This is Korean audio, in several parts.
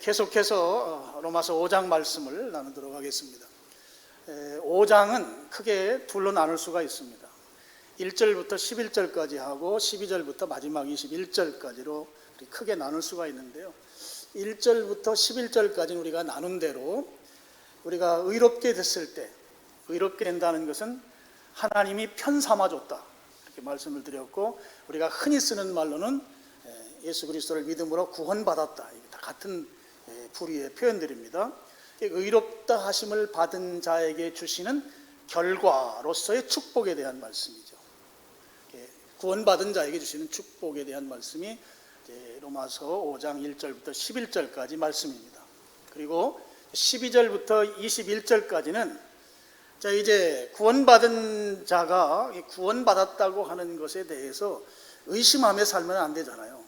계속해서 로마서 5장 말씀을 나누도록 하겠습니다. 5장은 크게 둘로 나눌 수가 있습니다. 1절부터 11절까지 하고 12절부터 마지막 21절까지로 크게 나눌 수가 있는데요. 1절부터 11절까지는 우리가 나눈 대로 우리가 의롭게 됐을 때, 의롭게 된다는 것은 하나님이 편 삼아줬다 이렇게 말씀을 드렸고, 우리가 흔히 쓰는 말로는 예수 그리스도를 믿음으로 구원받았다, 다 같은 부류의 표현들입니다. 의롭다 하심을 받은 자에게 주시는 결과로서의 축복에 대한 말씀이죠. 구원받은 자에게 주시는 축복에 대한 말씀이 로마서 5장 1절부터 11절까지 말씀입니다. 그리고 12절부터 21절까지는 이제 구원받은 자가 구원받았다고 하는 것에 대해서 의심하며 살면 안 되잖아요.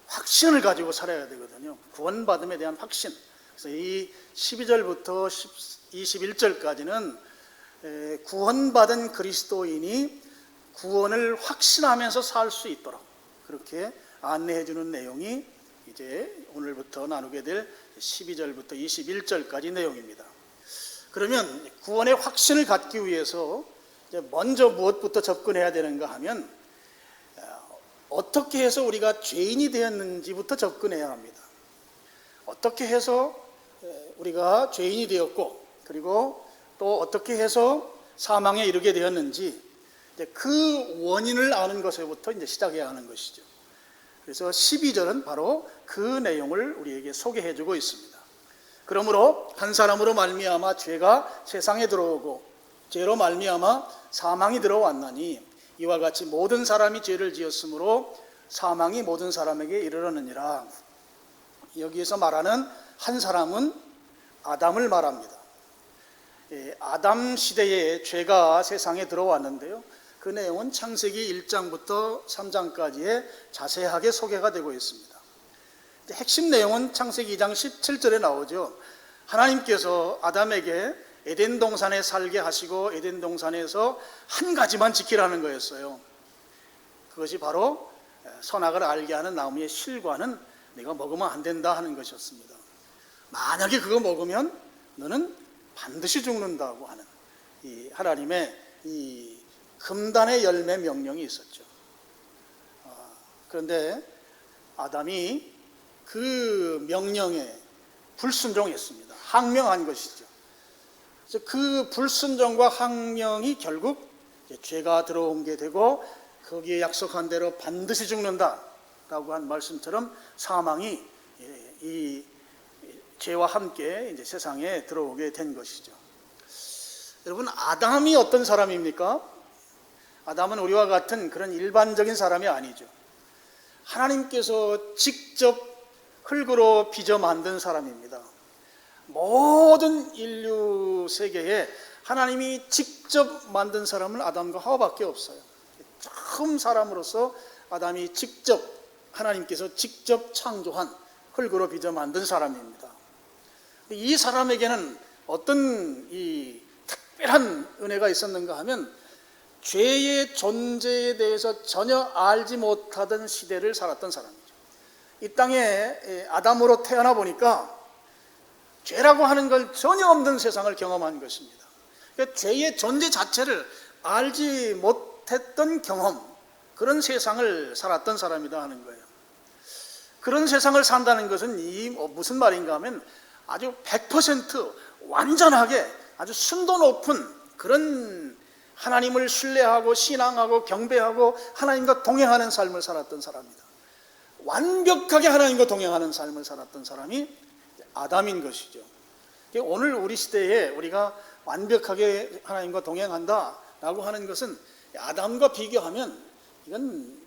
확신을 가지고 살아야 되거든요. 구원받음에 대한 확신. 그래서 이 12절부터 21절까지는 구원받은 그리스도인이 구원을 확신하면서 살 수 있도록 그렇게 안내해 주는 내용이 이제 오늘부터 나누게 될 12절부터 21절까지 내용입니다. 그러면 구원의 확신을 갖기 위해서 이제 먼저 무엇부터 접근해야 되는가 하면, 어떻게 해서 우리가 죄인이 되었는지부터 접근해야 합니다. 어떻게 해서 우리가 죄인이 되었고, 그리고 또 어떻게 해서 사망에 이르게 되었는지, 그 원인을 아는 것에부터 이제 시작해야 하는 것이죠. 그래서 12절은 바로 그 내용을 우리에게 소개해 주고 있습니다. 그러므로 한 사람으로 말미암아 죄가 세상에 들어오고 죄로 말미암아 사망이 들어왔나니, 이와 같이 모든 사람이 죄를 지었으므로 사망이 모든 사람에게 이르렀느니라. 여기에서 말하는 한 사람은 아담을 말합니다. 아담 시대에 죄가 세상에 들어왔는데요, 그 내용은 창세기 1장부터 3장까지에 자세하게 소개가 되고 있습니다. 핵심 내용은 창세기 2장 17절에 나오죠. 하나님께서 아담에게 에덴 동산에 살게 하시고 에덴 동산에서 한 가지만 지키라는 거였어요. 그것이 바로 선악을 알게 하는 나무의 실과는 내가 먹으면 안 된다 하는 것이었습니다. 만약에 그거 먹으면 너는 반드시 죽는다고 하는 이 하나님의 이 금단의 열매 명령이 있었죠. 그런데 아담이 그 명령에 불순종했습니다. 항명한 것이죠. 그래서 그 불순종과 항명이 결국 죄가 들어온 게 되고, 거기에 약속한 대로 반드시 죽는다라고 한 말씀처럼 사망이 이 죄와 함께 이제 세상에 들어오게 된 것이죠. 여러분, 아담이 어떤 사람입니까? 아담은 우리와 같은 그런 일반적인 사람이 아니죠. 하나님께서 직접 흙으로 빚어 만든 사람입니다. 모든 인류 세계에 하나님이 직접 만든 사람은 아담과 하와밖에 없어요. 처음 사람으로서 아담이 직접, 하나님께서 직접 창조한 흙으로 빚어 만든 사람입니다. 이 사람에게는 어떤 이 특별한 은혜가 있었는가 하면, 죄의 존재에 대해서 전혀 알지 못하던 시대를 살았던 사람이죠. 이 땅에 아담으로 태어나 보니까 죄라고 하는 걸 전혀 없는 세상을 경험한 것입니다. 그러니까 죄의 존재 자체를 알지 못했던 경험, 그런 세상을 살았던 사람이다 하는 거예요. 그런 세상을 산다는 것은 이 무슨 말인가 하면, 아주 100% 완전하게 아주 순도 높은 그런 하나님을 신뢰하고 신앙하고 경배하고 하나님과 동행하는 삶을 살았던 사람이다. 완벽하게 하나님과 동행하는 삶을 살았던 사람이 아담인 것이죠. 오늘 우리 시대에 우리가 완벽하게 하나님과 동행한다라고 하는 것은 아담과 비교하면 이건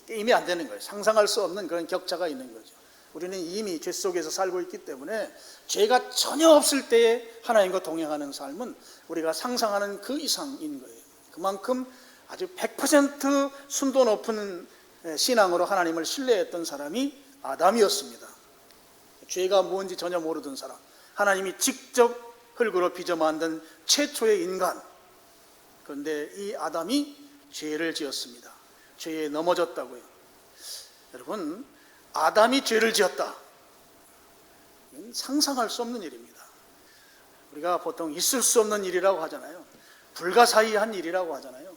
게임이 안 되는 거예요. 상상할 수 없는 그런 격차가 있는 거죠. 우리는 이미 죄 속에서 살고 있기 때문에 죄가 전혀 없을 때에 하나님과 동행하는 삶은 우리가 상상하는 그 이상인 거예요. 그만큼 아주 100% 순도 높은 신앙으로 하나님을 신뢰했던 사람이 아담이었습니다. 죄가 뭔지 전혀 모르던 사람, 하나님이 직접 흙으로 빚어 만든 최초의 인간. 그런데 이 아담이 죄를 지었습니다. 죄에 넘어졌다고요. 여러분, 아담이 죄를 지었다. 상상할 수 없는 일입니다. 우리가 보통 있을 수 없는 일이라고 하잖아요. 불가사의한 일이라고 하잖아요.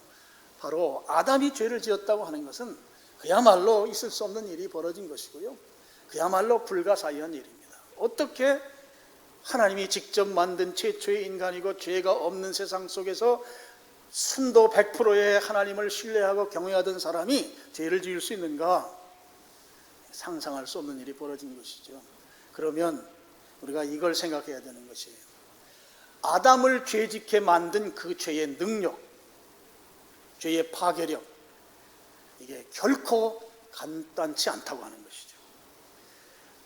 바로 아담이 죄를 지었다고 하는 것은 그야말로 있을 수 없는 일이 벌어진 것이고요. 그야말로 불가사의한 일입니다. 어떻게 하나님이 직접 만든 최초의 인간이고 죄가 없는 세상 속에서 순도 100%의 하나님을 신뢰하고 경외하던 사람이 죄를 지을 수 있는가? 상상할 수 없는 일이 벌어진 것이죠. 그러면 우리가 이걸 생각해야 되는 것이에요. 아담을 죄짓게 만든 그 죄의 능력, 죄의 파괴력, 이게 결코 간단치 않다고 하는 것이죠.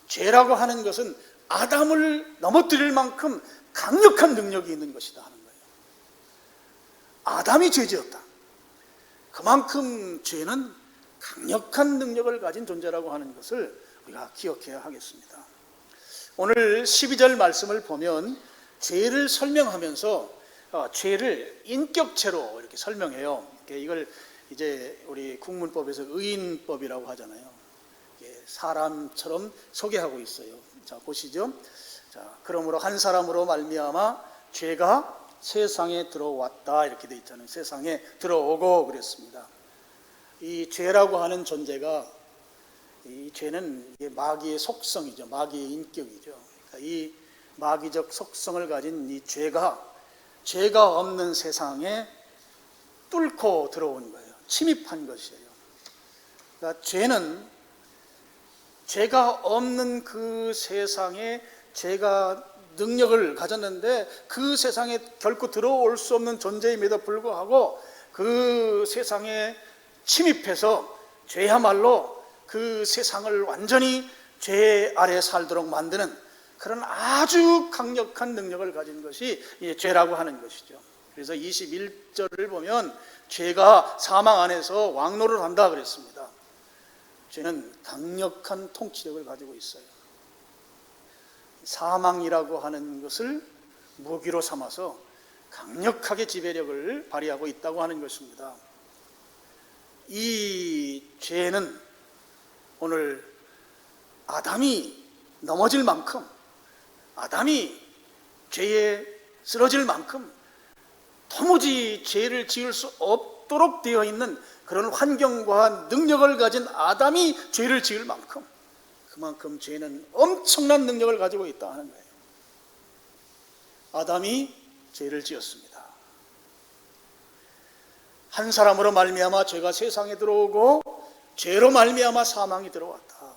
죄라고 하는 것은 아담을 넘어뜨릴 만큼 강력한 능력이 있는 것이다 하는 거예요. 아담이 죄지었다. 그만큼 죄는 강력한 능력을 가진 존재라고 하는 것을 우리가 기억해야 하겠습니다. 오늘 12절 말씀을 보면 죄를 설명하면서 죄를 인격체로 이렇게 설명해요. 이걸 이제 우리 국문법에서 의인법이라고 하잖아요. 사람처럼 소개하고 있어요. 자, 보시죠. 자, 그러므로 한 사람으로 말미암아 죄가 세상에 들어왔다 이렇게 돼 있잖아요. 세상에 들어오고 그랬습니다. 이 죄라고 하는 존재가, 이 죄는 마귀의 속성이죠. 마귀의 인격이죠. 그러니까 이 마귀적 속성을 가진 이 죄가 없는 세상에 뚫고 들어온 거예요. 침입한 것이에요. 그러니까 죄는 죄가 없는 그 세상에 죄가 능력을 가졌는데 그 세상에 결코 들어올 수 없는 존재임에도 불구하고 그 세상에 침입해서 죄야말로 그 세상을 완전히 죄 아래 살도록 만드는 그런 아주 강력한 능력을 가진 것이 죄라고 하는 것이죠. 그래서 21절을 보면 죄가 사망 안에서 왕노를 한다 그랬습니다. 죄는 강력한 통치력을 가지고 있어요. 사망이라고 하는 것을 무기로 삼아서 강력하게 지배력을 발휘하고 있다고 하는 것입니다. 이 죄는 오늘 아담이 넘어질 만큼, 아담이 죄에 쓰러질 만큼 도무지 죄를 지을 수 없도록 되어 있는 그런 환경과 능력을 가진 아담이 죄를 지을 만큼, 그만큼 죄는 엄청난 능력을 가지고 있다 하는 거예요. 아담이 죄를 지었습니다. 한 사람으로 말미암아 죄가 세상에 들어오고 죄로 말미암아 사망이 들어왔다.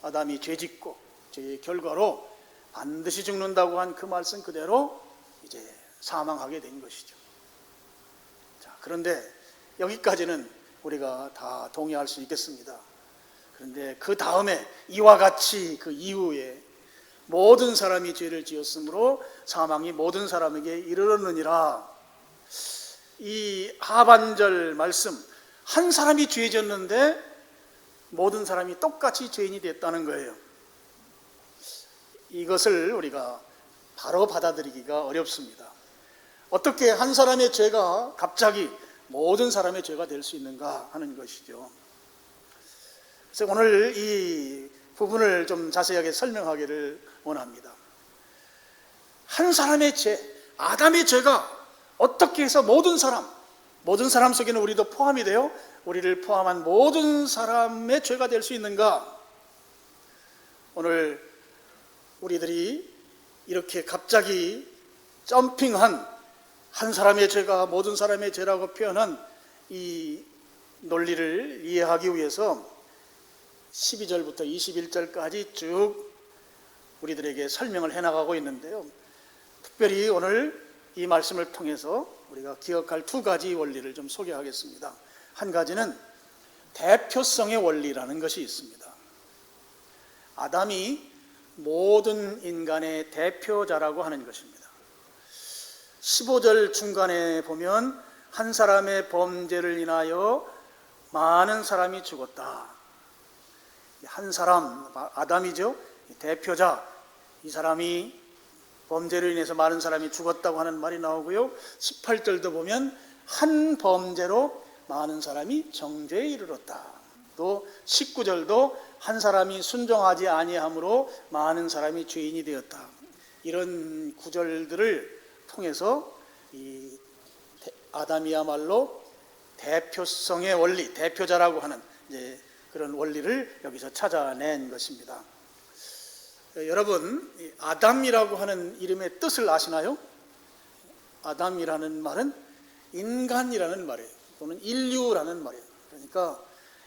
아담이 죄짓고 죄의 결과로 반드시 죽는다고 한 그 말씀 그대로 이제 사망하게 된 것이죠. 자, 그런데 여기까지는 우리가 다 동의할 수 있겠습니다. 그런데 그 다음에 이와 같이 그 이후에 모든 사람이 죄를 지었으므로 사망이 모든 사람에게 이르렀느니라. 이 하반절 말씀, 한 사람이 죄 지었는데 모든 사람이 똑같이 죄인이 됐다는 거예요. 이것을 우리가 바로 받아들이기가 어렵습니다. 어떻게 한 사람의 죄가 갑자기 모든 사람의 죄가 될 수 있는가 하는 것이죠. 그래서 오늘 이 부분을 좀 자세하게 설명하기를 원합니다. 한 사람의 죄, 아담의 죄가 어떻게 해서 모든 사람 속에는 우리도 포함이 돼요. 우리를 포함한 모든 사람의 죄가 될 수 있는가? 오늘 우리들이 이렇게 갑자기 점핑한 한 사람의 죄가 모든 사람의 죄라고 표현한 이 논리를 이해하기 위해서 12절부터 21절까지 쭉 우리들에게 설명을 해나가고 있는데요. 특별히 오늘 이 말씀을 통해서 우리가 기억할 두 가지 원리를 좀 소개하겠습니다. 한 가지는 대표성의 원리라는 것이 있습니다. 아담이 모든 인간의 대표자라고 하는 것입니다. 15절 중간에 보면 한 사람의 범죄를 인하여 많은 사람이 죽었다. 한 사람, 아담이죠. 대표자, 이 사람이 범죄로 인해서 많은 사람이 죽었다고 하는 말이 나오고요. 18절도 보면 한 범죄로 많은 사람이 정죄에 이르렀다. 또 19절도 한 사람이 순종하지 아니함으로 많은 사람이 죄인이 되었다. 이런 구절들을 통해서 이 아담이야말로 대표성의 원리, 대표자라고 하는 이제 그런 원리를 여기서 찾아낸 것입니다. 여러분, 아담이라고 하는 이름의 뜻을 아시나요? 아담이라는 말은 인간이라는 말이에요. 또는 인류라는 말이에요. 그러니까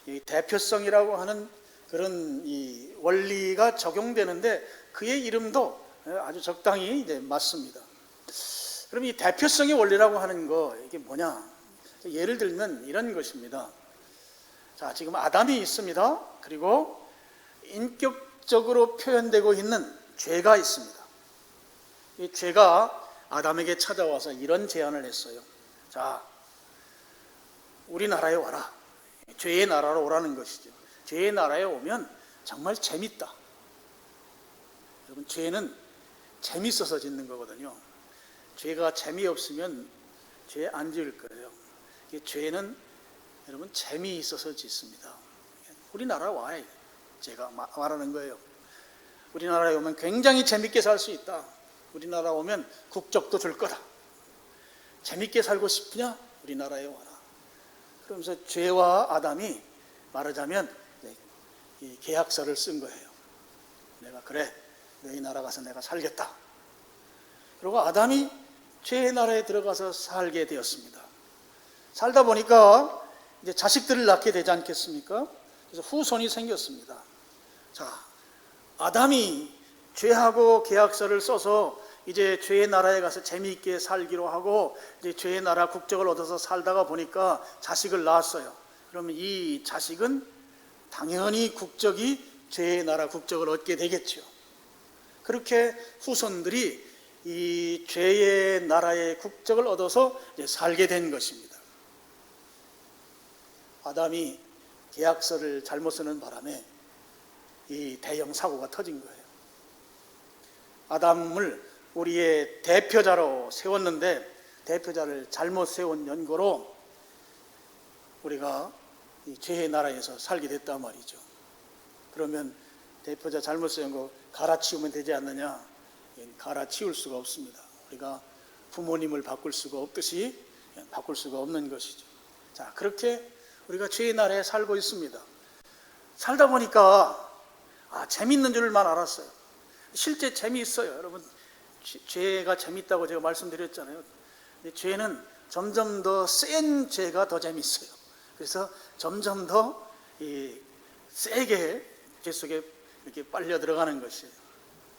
이 대표성이라고 하는 그런 이 원리가 적용되는데 그의 이름도 아주 적당히 이제 맞습니다. 그럼 이 대표성의 원리라고 하는 거 이게 뭐냐? 예를 들면 이런 것입니다. 자, 지금 아담이 있습니다. 그리고 인격적으로 표현되고 있는 죄가 있습니다. 이 죄가 아담에게 찾아와서 이런 제안을 했어요. 자, 우리나라에 와라. 죄의 나라로 오라는 것이죠. 죄의 나라에 오면 정말 재밌다. 여러분, 죄는 재밌어서 짓는 거거든요. 죄가 재미없으면 죄 안 지을 거예요. 죄는 여러분 재미있어서 짓습니다. 우리나라 와야 제가 말하는 거예요. 우리나라에 오면 굉장히 재밌게 살 수 있다. 우리나라 오면 국적도 줄 거다. 재밌게 살고 싶으냐? 우리나라에 와라. 그러면서 죄와 아담이 말하자면 이 계약서를 쓴 거예요. 내가 그래, 너희 나라 가서 내가 살겠다. 그리고 아담이 죄의 나라에 들어가서 살게 되었습니다. 살다 보니까 이제 자식들을 낳게 되지 않겠습니까? 그래서 후손이 생겼습니다. 자, 아담이 죄하고 계약서를 써서 이제 죄의 나라에 가서 재미있게 살기로 하고 이제 죄의 나라 국적을 얻어서 살다가 보니까 자식을 낳았어요. 그러면 이 자식은 당연히 국적이 죄의 나라 국적을 얻게 되겠죠. 그렇게 후손들이 이 죄의 나라의 국적을 얻어서 이제 살게 된 것입니다. 아담이 계약서를 잘못 쓰는 바람에 이 대형 사고가 터진 거예요. 아담을 우리의 대표자로 세웠는데 대표자를 잘못 세운 연고로 우리가 이 죄의 나라에서 살게 됐단 말이죠. 그러면 대표자 잘못 세운 거 갈아치우면 되지 않느냐? 갈아치울 수가 없습니다. 우리가 부모님을 바꿀 수가 없듯이 바꿀 수가 없는 것이죠. 자, 그렇게 우리가 죄의 나라에 살고 있습니다. 살다 보니까 재밌는 줄만 알았어요. 실제 재미있어요. 여러분, 죄가 재밌다고 제가 말씀드렸잖아요. 죄는 점점 더 센 죄가 더 재밌어요. 그래서 점점 더 세게 죄 속에 이렇게 빨려 들어가는 것이에요.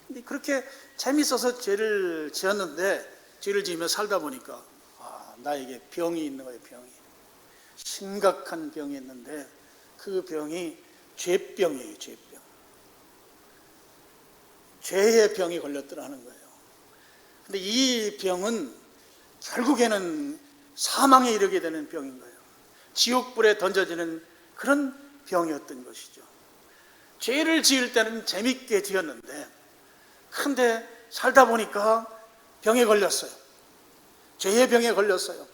근데 그렇게 재밌어서 죄를 지었는데 죄를 지으며 살다 보니까 나에게 병이 있는 거예요. 병이 심각한 병이 있는데 그 병이 죄병이에요. 죄병. 죄의 병이 걸렸더라는 거예요. 근데 이 병은 결국에는 사망에 이르게 되는 병인 거예요. 지옥불에 던져지는 그런 병이었던 것이죠. 죄를 지을 때는 재밌게 지었는데 근데 살다 보니까 병에 걸렸어요. 죄의 병에 걸렸어요.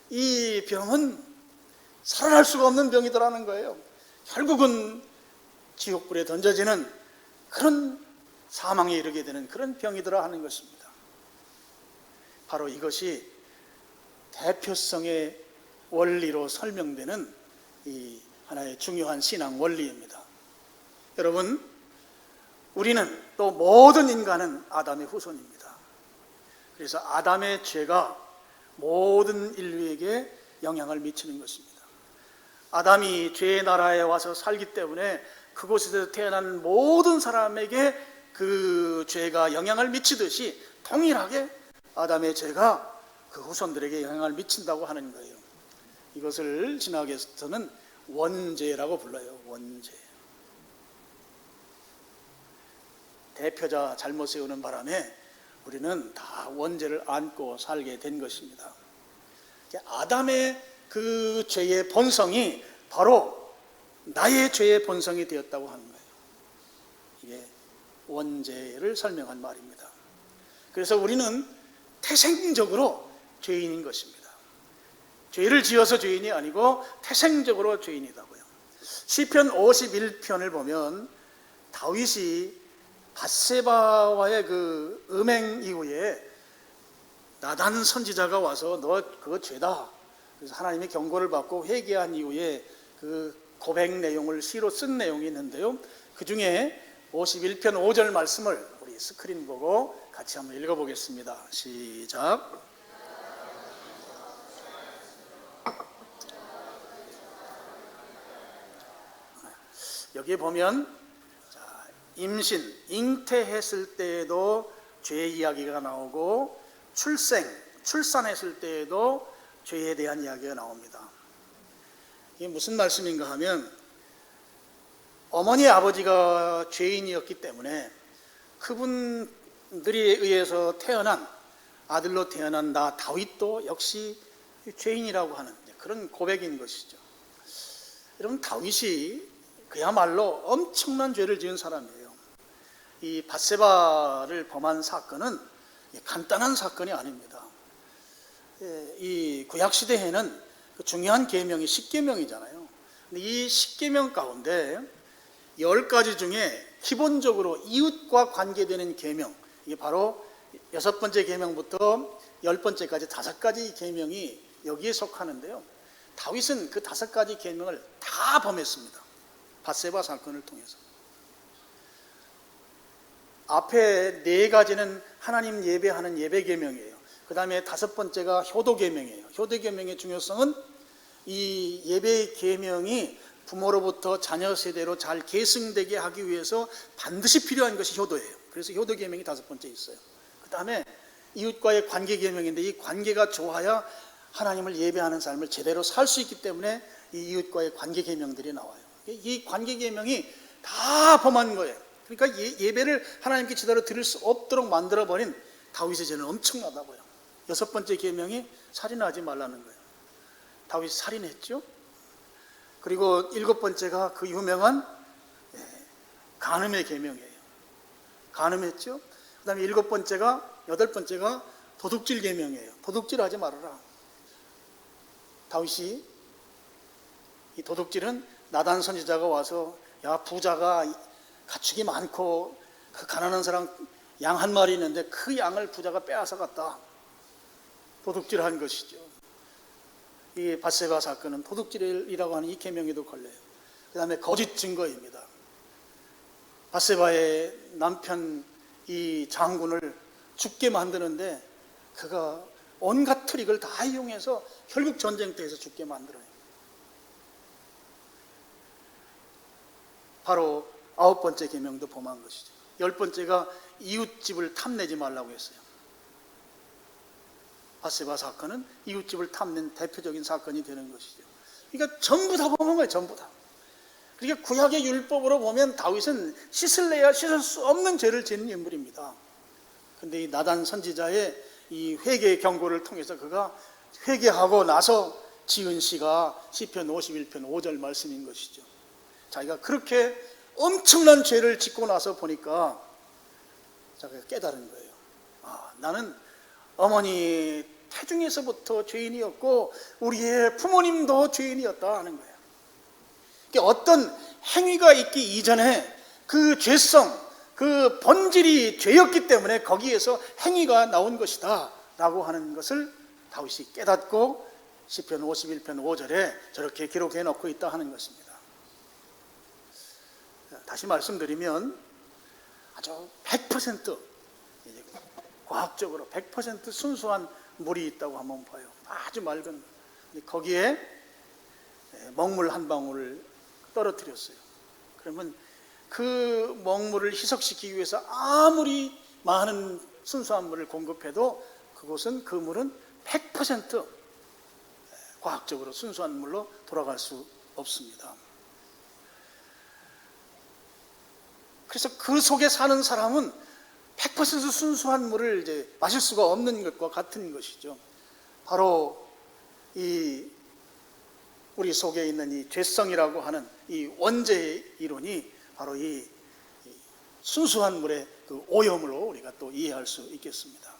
이 병은 살아날 수가 없는 병이더라는 거예요. 결국은 지옥불에 던져지는 그런 사망에 이르게 되는 그런 병이더라 하는 것입니다. 바로 이것이 대표성의 원리로 설명되는 이 하나의 중요한 신앙 원리입니다. 여러분, 우리는 또 모든 인간은 아담의 후손입니다. 그래서 아담의 죄가 모든 인류에게 영향을 미치는 것입니다. 아담이 죄의 나라에 와서 살기 때문에 그곳에서 태어난 모든 사람에게 그 죄가 영향을 미치듯이 동일하게 아담의 죄가 그 후손들에게 영향을 미친다고 하는 거예요. 이것을 신학에서는 원죄라고 불러요. 원죄. 대표자 잘못 세우는 바람에 우리는 다 원죄를 안고 살게 된 것입니다. 아담의 그 죄의 본성이 바로 나의 죄의 본성이 되었다고 하는 거예요. 이게 원죄를 설명한 말입니다. 그래서 우리는 태생적으로 죄인인 것입니다. 죄를 지어서 죄인이 아니고 태생적으로 죄인이라고요. 시편 51편을 보면 다윗이 밧세바와의 그 음행 이후에 나단 선지자가 와서 너 그거 죄다. 그래서 하나님의 경고를 받고 회개한 이후에 그 고백 내용을 시로 쓴 내용이 있는데요. 그 중에 51편 5절 말씀을 우리 스크린 보고 같이 한번 읽어보겠습니다. 시작. 여기에 보면 임신, 잉태했을 때에도 죄 이야기가 나오고 출산했을 때에도 죄에 대한 이야기가 나옵니다. 이게 무슨 말씀인가 하면 어머니 아버지가 죄인이었기 때문에 그분들에 의해서 태어난 아들로 태어난 나 다윗도 역시 죄인이라고 하는 그런 고백인 것이죠. 여러분, 다윗이 그야말로 엄청난 죄를 지은 사람이에요. 이 밧세바를 범한 사건은 간단한 사건이 아닙니다. 이 구약 시대에는 중요한 계명이 십계명이잖아요. 근데 이 십계명 가운데 10가지 중에 기본적으로 이웃과 관계되는 계명, 이게 바로 6번째 계명부터 10번째까지 5가지 계명이 여기에 속하는데요. 다윗은 그 5가지 계명을 다 범했습니다. 밧세바 사건을 통해서. 앞에 4가지는 하나님 예배하는 예배 계명이에요. 그 다음에 5번째가 효도 계명이에요. 효도 계명의 중요성은 이 예배 계명이 부모로부터 자녀 세대로 잘 계승되게 하기 위해서 반드시 필요한 것이 효도예요. 그래서 효도 계명이 5번째 있어요. 그 다음에 이웃과의 관계 계명인데 이 관계가 좋아야 하나님을 예배하는 삶을 제대로 살 수 있기 때문에 이 이웃과의 관계 계명들이 나와요. 이 관계 계명이 다 범한 거예요. 그러니까 예배를 하나님께 제대로 드릴 수 없도록 만들어버린 다윗의 죄는 엄청나다고요. 6번째 계명이 살인하지 말라는 거예요. 다윗이 살인했죠. 그리고 7번째가 그 유명한 간음의 계명이에요. 간음했죠. 그 다음에 8번째가 도둑질 계명이에요. 도둑질하지 말아라. 다윗이 이 도둑질은 나단 선지자가 와서 야, 부자가 가축이 많고 그 가난한 사람 양 한 마리 있는데 그 양을 부자가 빼앗아 갔다. 도둑질한 것이죠. 이 밧세바 사건은 도둑질이라고 하는 이 계명에도 걸려요. 그 다음에 거짓 증거입니다. 밧세바의 남편 이 장군을 죽게 만드는데 그가 온갖 트릭을 다 이용해서 결국 전쟁터에서 죽게 만들어요. 바로 9번째 계명도 범한 것이죠. 10번째가 이웃집을 탐내지 말라고 했어요. 밧세바 사건은 이웃집을 탐낸 대표적인 사건이 되는 것이죠. 그러니까 전부 다 범한 거예요. 전부 다. 그러니까 구약의 율법으로 보면 다윗은 씻을래야 씻을 수 없는 죄를 지은 인물입니다. 그런데 이 나단 선지자의 이 회개 경고를 통해서 그가 회개하고 나서 지은 시가 시편 51편 5절 말씀인 것이죠. 자기가 그렇게 엄청난 죄를 짓고 나서 보니까 자기가 깨달은 거예요. 나는 어머니 태중에서부터 죄인이었고 우리의 부모님도 죄인이었다 하는 거예요. 그러니까 어떤 행위가 있기 이전에 그 죄성, 그 본질이 죄였기 때문에 거기에서 행위가 나온 것이다 라고 하는 것을 다윗이 깨닫고 시편 51편 5절에 저렇게 기록해 놓고 있다 하는 것입니다. 다시 말씀드리면 아주 100% 과학적으로 100% 순수한 물이 있다고 한번 봐요. 아주 맑은. 거기에 먹물 한 방울을 떨어뜨렸어요. 그러면 그 먹물을 희석시키기 위해서 아무리 많은 순수한 물을 공급해도 그곳은 그 물은 100% 과학적으로 순수한 물로 돌아갈 수 없습니다. 그래서 그 속에 사는 사람은 100% 순수한 물을 이제 마실 수가 없는 것과 같은 것이죠. 바로 이 우리 속에 있는 이 죄성이라고 하는 이 원죄의 이론이 바로 이 순수한 물의 그 오염으로 우리가 또 이해할 수 있겠습니다.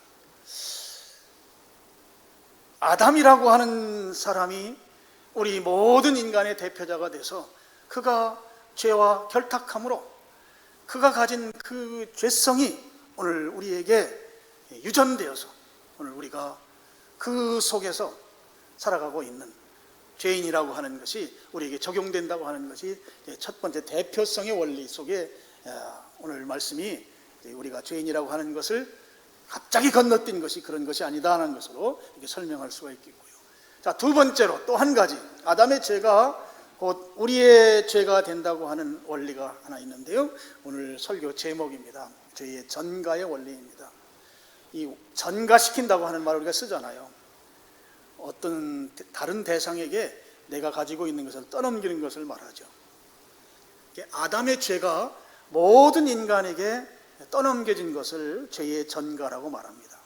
아담이라고 하는 사람이 우리 모든 인간의 대표자가 돼서 그가 죄와 결탁함으로 그가 가진 그 죄성이 오늘 우리에게 유전되어서 오늘 우리가 그 속에서 살아가고 있는 죄인이라고 하는 것이 우리에게 적용된다고 하는 것이 첫 번째 대표성의 원리 속에 오늘 말씀이 우리가 죄인이라고 하는 것을 갑자기 건너뛴 것이 그런 것이 아니다 하는 것으로 이렇게 설명할 수가 있겠고요. 자, 두 번째로 또 한 가지, 아담의 죄가 곧 우리의 죄가 된다고 하는 원리가 하나 있는데요. 오늘 설교 제목입니다. 죄의 전가의 원리입니다. 이 전가시킨다고 하는 말을 우리가 쓰잖아요. 어떤 다른 대상에게 내가 가지고 있는 것을 떠넘기는 것을 말하죠. 아담의 죄가 모든 인간에게 떠넘겨진 것을 죄의 전가라고 말합니다.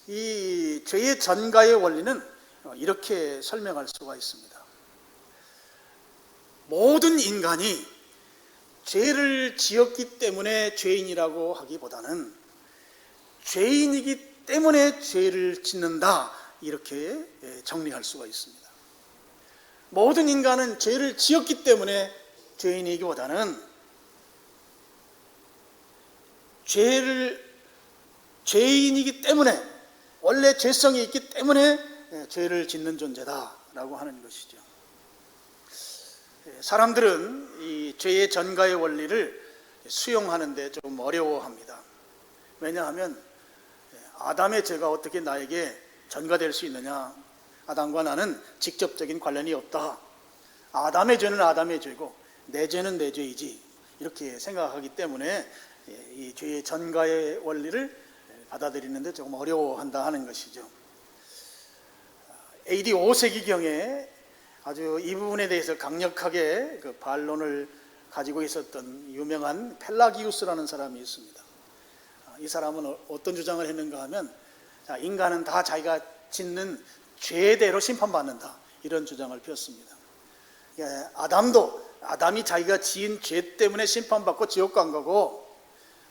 이 죄의 전가의 원리는 이렇게 설명할 수가 있습니다. 모든 인간이 죄를 지었기 때문에 죄인이라고 하기보다는 죄인이기 때문에 죄를 짓는다, 이렇게 정리할 수가 있습니다. 모든 인간은 죄를 지었기 때문에 죄인이기보다는 죄인이기 때문에, 원래 죄성이 있기 때문에 죄를 짓는 존재다라고 하는 것이죠. 사람들은 이 죄의 전가의 원리를 수용하는데 좀 어려워합니다. 왜냐하면 아담의 죄가 어떻게 나에게 전가될 수 있느냐, 아담과 나는 직접적인 관련이 없다, 아담의 죄는 아담의 죄고 내 죄는 내 죄이지, 이렇게 생각하기 때문에 이 죄의 전가의 원리를 받아들이는데 조금 어려워한다 하는 것이죠. AD 5세기경에 아주 이 부분에 대해서 강력하게 그 반론을 가지고 있었던 유명한 펠라기우스라는 사람이 있습니다. 이 사람은 어떤 주장을 했는가 하면, 인간은 다 자기가 짓는 죄대로 심판받는다, 이런 주장을 폈습니다. 아담이 자기가 지은 죄 때문에 심판받고 지옥 간 거고,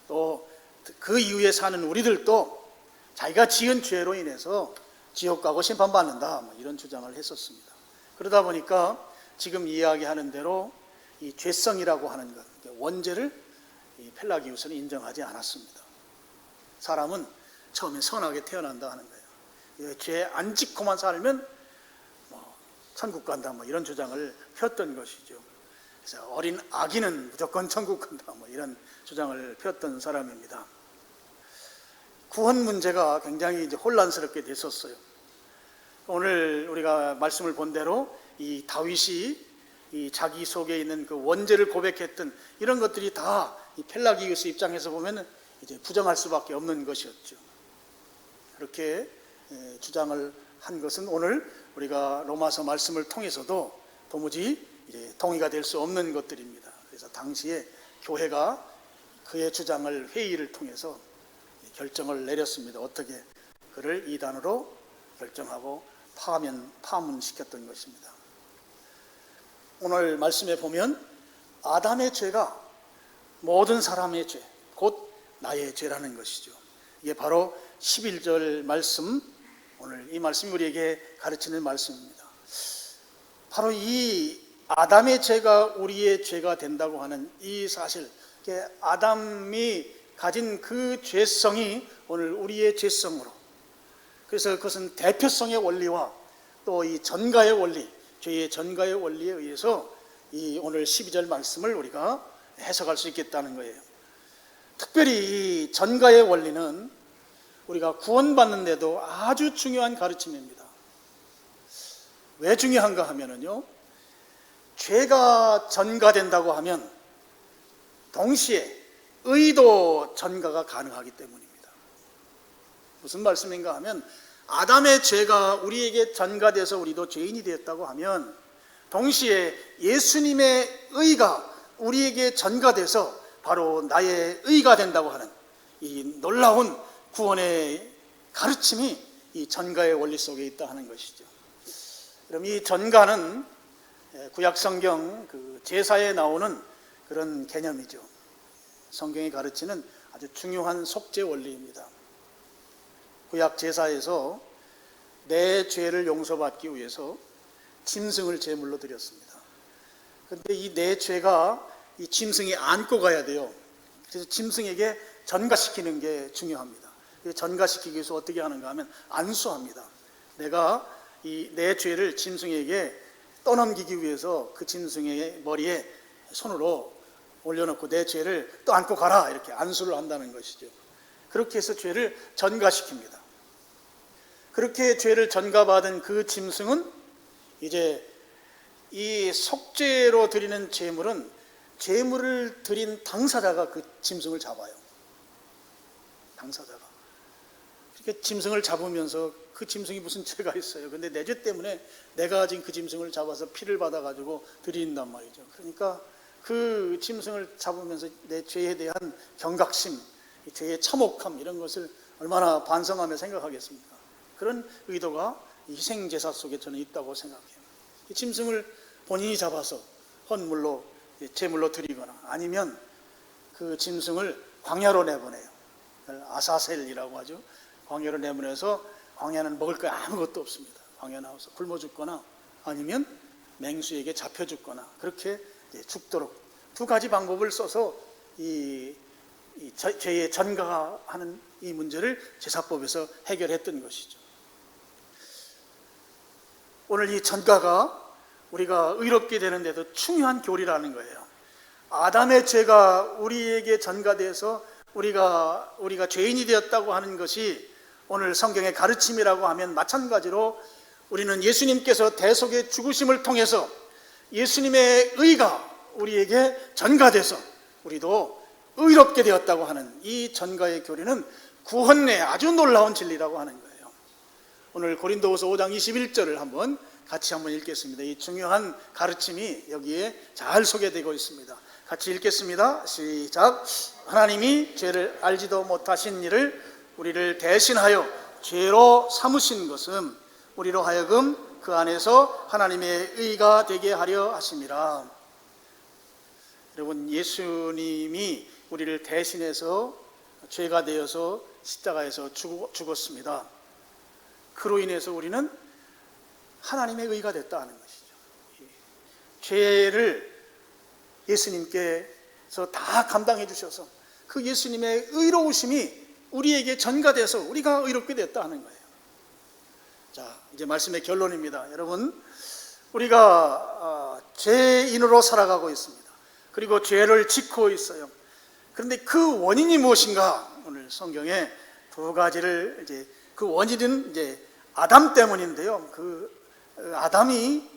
또 그 이후에 사는 우리들도 자기가 지은 죄로 인해서 지옥 가고 심판받는다, 이런 주장을 했었습니다. 그러다 보니까 지금 이야기하는 대로 이 죄성이라고 하는 것, 원죄를 이 펠라기우스는 인정하지 않았습니다. 사람은 처음에 선하게 태어난다 하는 거예요. 죄 안 짓고만 살면 천국 간다, 이런 주장을 폈던 것이죠. 그래서 어린 아기는 무조건 천국 간다, 이런 주장을 폈던 사람입니다. 구원 문제가 굉장히 혼란스럽게 됐었어요. 오늘 우리가 말씀을 본 대로 이 다윗이 이 자기 속에 있는 그 원죄를 고백했던 이런 것들이 다 이 펠라기우스 입장에서 보면 이제 부정할 수밖에 없는 것이었죠. 그렇게 주장을 한 것은 오늘 우리가 로마서 말씀을 통해서도 도무지 이제 동의가 될 수 없는 것들입니다. 그래서 당시에 교회가 그의 주장을 회의를 통해서 결정을 내렸습니다. 어떻게 그를 이단으로 결정하고 파문시켰던 것입니다. 오늘 말씀에 보면 아담의 죄가 모든 사람의 죄, 곧 나의 죄라는 것이죠. 이게 바로 11절 말씀, 오늘 이 말씀이 우리에게 가르치는 말씀입니다. 바로 이 아담의 죄가 우리의 죄가 된다고 하는 이 사실, 아담이 가진 그 죄성이 오늘 우리의 죄성으로, 그래서 그것은 대표성의 원리와 또 이 전가의 원리, 죄의 전가의 원리에 의해서 이 오늘 12절 말씀을 우리가 해석할 수 있겠다는 거예요. 특별히 이 전가의 원리는 우리가 구원받는데도 아주 중요한 가르침입니다. 왜 중요한가 하면은요, 죄가 전가된다고 하면 동시에 의도 전가가 가능하기 때문입니다. 무슨 말씀인가 하면, 아담의 죄가 우리에게 전가돼서 우리도 죄인이 되었다고 하면 동시에 예수님의 의가 우리에게 전가돼서 바로 나의 의가 된다고 하는 이 놀라운 구원의 가르침이 이 전가의 원리 속에 있다 하는 것이죠. 그럼 이 전가는 구약성경 그 제사에 나오는 그런 개념이죠. 성경이 가르치는 아주 중요한 속죄 원리입니다. 구약 제사에서 내 죄를 용서받기 위해서 짐승을 제물로 드렸습니다. 그런데 이 내 죄가 이 짐승이 안고 가야 돼요. 그래서 짐승에게 전가시키는 게 중요합니다. 전가시키기 위해서 어떻게 하는가 하면 안수합니다. 내가 내 죄를 짐승에게 떠넘기기 위해서 그 짐승의 머리에 손으로 올려놓고 내 죄를 또 안고 가라, 이렇게 안수를 한다는 것이죠. 그렇게 해서 죄를 전가시킵니다. 그렇게 죄를 전가받은 그 짐승은 이제 이 속죄로 드리는 제물은 제물을 드린 당사자가 그 짐승을 잡아요. 당사자가. 이렇게 짐승을 잡으면서 그 짐승이 무슨 죄가 있어요. 근데 내 죄 때문에 내가 지금 그 짐승을 잡아서 피를 받아가지고 드린단 말이죠. 그러니까 그 짐승을 잡으면서 내 죄에 대한 경각심, 죄의 참혹함, 이런 것을 얼마나 반성하며 생각하겠습니까? 그런 의도가 희생제사 속에 저는 있다고 생각해요. 이 짐승을 본인이 잡아서 헌물로, 제물로 드리거나 아니면 그 짐승을 광야로 내보내요. 아사셀이라고 하죠. 광야로 내보내서 광야는 먹을 거 아무것도 없습니다. 광야 나와서 굶어 죽거나 아니면 맹수에게 잡혀 죽거나 그렇게 죽도록 두 가지 방법을 써서 이 죄의 전가하는 이 문제를 제사법에서 해결했던 것이죠. 오늘 이 전가가 우리가 의롭게 되는 데도 중요한 교리라는 거예요. 아담의 죄가 우리에게 전가돼서 우리가 죄인이 되었다고 하는 것이 오늘 성경의 가르침이라고 하면 마찬가지로 우리는 예수님께서 대속의 죽으심을 통해서 예수님의 의가 우리에게 전가돼서 우리도 의롭게 되었다고 하는 이 전가의 교리는 구원의 아주 놀라운 진리라고 하는 거예요. 오늘 고린도후서 5장 21절을 같이 한번 읽겠습니다. 이 중요한 가르침이 여기에 잘 소개되고 있습니다. 같이 읽겠습니다. 시작. 하나님이 죄를 알지도 못하신 이를 우리를 대신하여 죄로 삼으신 것은 우리로 하여금 그 안에서 하나님의 의가 되게 하려 하심이라. 여러분, 예수님이 우리를 대신해서 죄가 되어서 십자가에서 죽었습니다. 그로 인해서 우리는 하나님의 의가 됐다는 것이죠. 죄를 예수님께서 다 감당해 주셔서 그 예수님의 의로우심이 우리에게 전가돼서 우리가 의롭게 됐다는 거예요. 자, 이제 말씀의 결론입니다. 여러분, 우리가 죄인으로 살아가고 있습니다. 그리고 죄를 짓고 있어요. 그런데 그 원인이 무엇인가? 오늘 성경에 두 가지를 그 원인은 아담 때문인데요. 그 아담이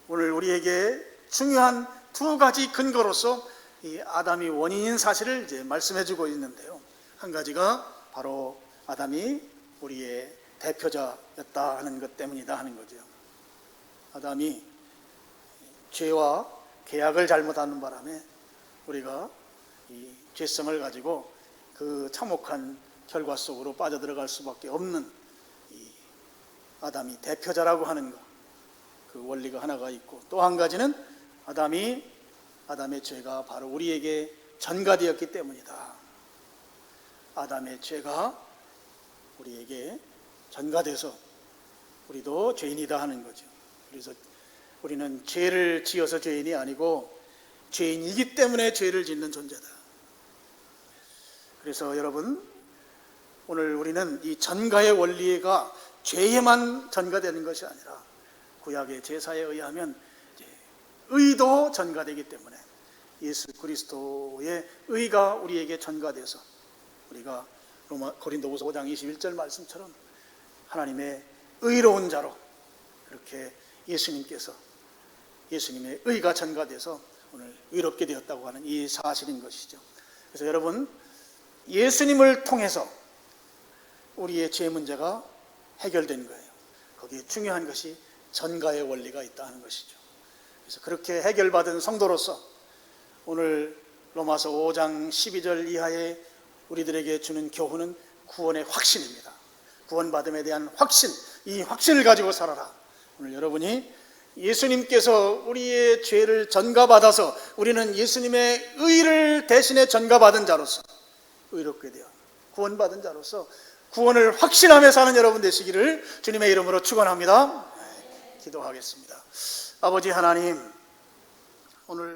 오늘 우리에게 중요한 두 가지 근거로서 이 아담이 원인인 사실을 말씀해주고 있는데요. 한 가지가 바로 아담이 우리의 대표자였다 하는 것 때문이다 하는 거죠. 아담이 죄와 계약을 잘못하는 바람에 우리가 이 죄성을 가지고 그 참혹한 결과 속으로 빠져들어갈 수밖에 없는 이 아담이 대표자라고 하는 것, 그 원리가 하나가 있고, 또 한 가지는 아담의 죄가 바로 우리에게 전가되었기 때문이다. 아담의 죄가 우리에게 전가돼서 우리도 죄인이다 하는 거죠. 그래서 우리는 죄를 지어서 죄인이 아니고 죄인이기 때문에 죄를 짓는 존재다. 그래서 여러분, 오늘 우리는 이 전가의 원리가 죄에만 전가되는 것이 아니라 구약의 제사에 의하면 의도 전가되기 때문에 예수 그리스도의 의가 우리에게 전가돼서 우리가 고린도후서 5장 21절 말씀처럼 하나님의 의로운 자로 그렇게 예수님의 의가 전가돼서 오늘 의롭게 되었다고 하는 이 사실인 것이죠. 그래서 여러분, 예수님을 통해서 우리의 죄 문제가 해결된 거예요. 거기에 중요한 것이 전가의 원리가 있다는 것이죠. 그래서 그렇게 해결받은 성도로서 오늘 로마서 5장 12절 이하의 우리들에게 주는 교훈은 구원의 확신입니다. 구원받음에 대한 확신, 이 확신을 가지고 살아라. 오늘 여러분이 예수님께서 우리의 죄를 전가받아서 우리는 예수님의 의를 대신해 전가받은 자로서 의롭게 되어 구원받은 자로서 구원을 확신하며 사는 여러분 되시기를 주님의 이름으로 축원합니다. 기도하겠습니다. 아버지 하나님, 오늘